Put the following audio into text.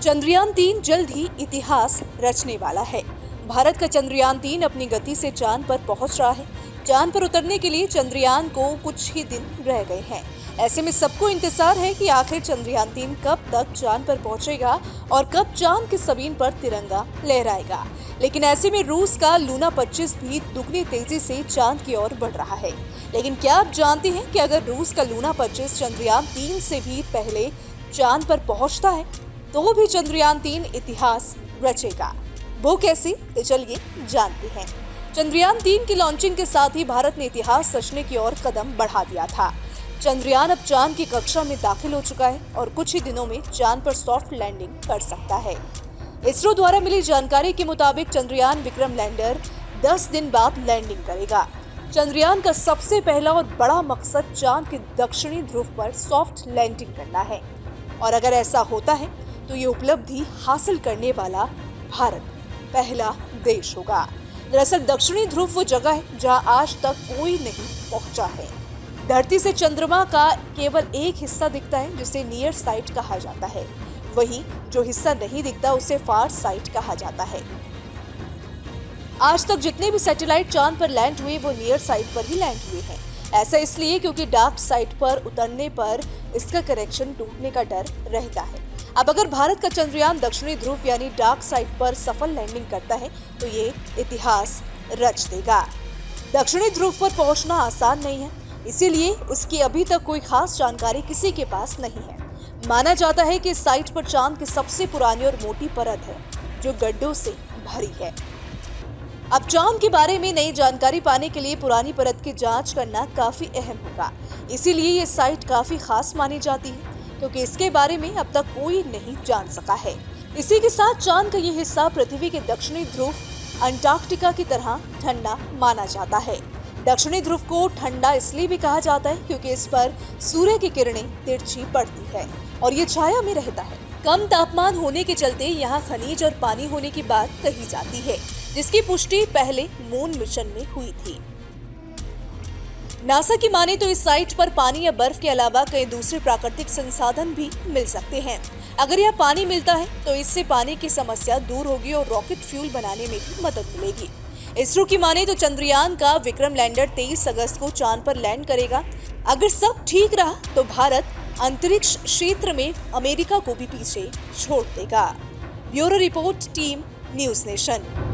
चंद्रयान-3 जल्द ही इतिहास रचने वाला है। भारत का चंद्रयान-3 अपनी गति से चांद पर पहुंच रहा है। चांद पर उतरने के लिए चंद्रयान को कुछ ही दिन रह गए हैं। ऐसे में सबको इंतजार है कि आखिर चंद्रयान-3 कब तक चांद पर पहुंचेगा और कब चांद की जमीन पर तिरंगा लहराएगा। लेकिन ऐसे में रूस का लूना 25 भी दुगनी तेजी से चांद की ओर बढ़ रहा है। लेकिन क्या आप जानते हैं कि अगर रूस का लूना 25 चंद्रयान-3 से भी पहले चांद पर पहुंचता है तो भी चंद्रयान-3 इतिहास रचेगा। वो कैसे, तो चलिए जानते हैं। चंद्रयान-3 की लॉन्चिंग के साथ ही भारत ने इतिहास रचने की ओर कदम बढ़ा दिया था। चंद्रयान अब चांद की कक्षा में दाखिल हो चुका है और कुछ ही दिनों में चांद पर सॉफ्ट लैंडिंग कर सकता है। इसरो द्वारा मिली जानकारी के मुताबिक चंद्रयान विक्रम लैंडर 10 दिन बाद लैंडिंग करेगा। चंद्रयान का सबसे पहला और बड़ा मकसद चांद के दक्षिणी ध्रुव पर सॉफ्ट लैंडिंग करना है और अगर ऐसा होता है तो ये उपलब्धि हासिल करने वाला भारत पहला देश होगा। दरअसल दक्षिणी ध्रुव वो जगह है जहां आज तक कोई नहीं पहुंचा है। धरती से चंद्रमा का केवल एक हिस्सा दिखता है जिसे नियर साइट कहा जाता है। वहीं जो हिस्सा नहीं दिखता उसे फार साइट कहा जाता है। आज तक जितने भी सैटेलाइट चांद पर लैंड हुए वो नियर साइट पर ही लैंड हुए हैं। ऐसा इसलिए क्योंकि डार्क साइट पर उतरने पर इसका कनेक्शन टूटने का डर रहता है। अब अगर भारत का चंद्रयान दक्षिणी ध्रुव यानी डार्क साइट पर सफल लैंडिंग करता है तो ये इतिहास रच देगा। दक्षिणी ध्रुव पर पहुंचना आसान नहीं है, इसीलिए उसकी अभी तक कोई खास जानकारी किसी के पास नहीं है। माना जाता है कि इस साइट पर चांद की सबसे पुरानी और मोटी परत है जो गड्ढों से भरी है। अब चांद के बारे में नई जानकारी पाने के लिए पुरानी परत की जांच करना काफी अहम होगा। इसीलिए ये साइट काफी खास मानी जाती है क्योंकि इसके बारे में अब तक कोई नहीं जान सका है। इसी के साथ चांद का ये हिस्सा पृथ्वी के दक्षिणी ध्रुव अंटार्कटिका की तरह ठंडा माना जाता है। दक्षिणी ध्रुव को ठंडा इसलिए भी कहा जाता है क्योंकि इस पर सूर्य की किरणें तिरछी पड़ती है और ये छाया में रहता है। कम तापमान होने के चलते यहाँ खनिज और पानी होने की बात कही जाती है, जिसकी पुष्टि पहले मून मिशन में हुई थी। नासा की माने तो इस साइट पर पानी या बर्फ के अलावा कई दूसरे प्राकृतिक संसाधन भी मिल सकते हैं। अगर यह पानी मिलता है तो इससे पानी की समस्या दूर होगी और रॉकेट फ्यूल बनाने में भी मदद मिलेगी। इसरो की माने तो चंद्रयान का विक्रम लैंडर 23 अगस्त को चांद पर लैंड करेगा। अगर सब ठीक रहा तो भारत अंतरिक्ष क्षेत्र में अमेरिका को भी पीछे छोड़ देगा। Bureau report, team news nation.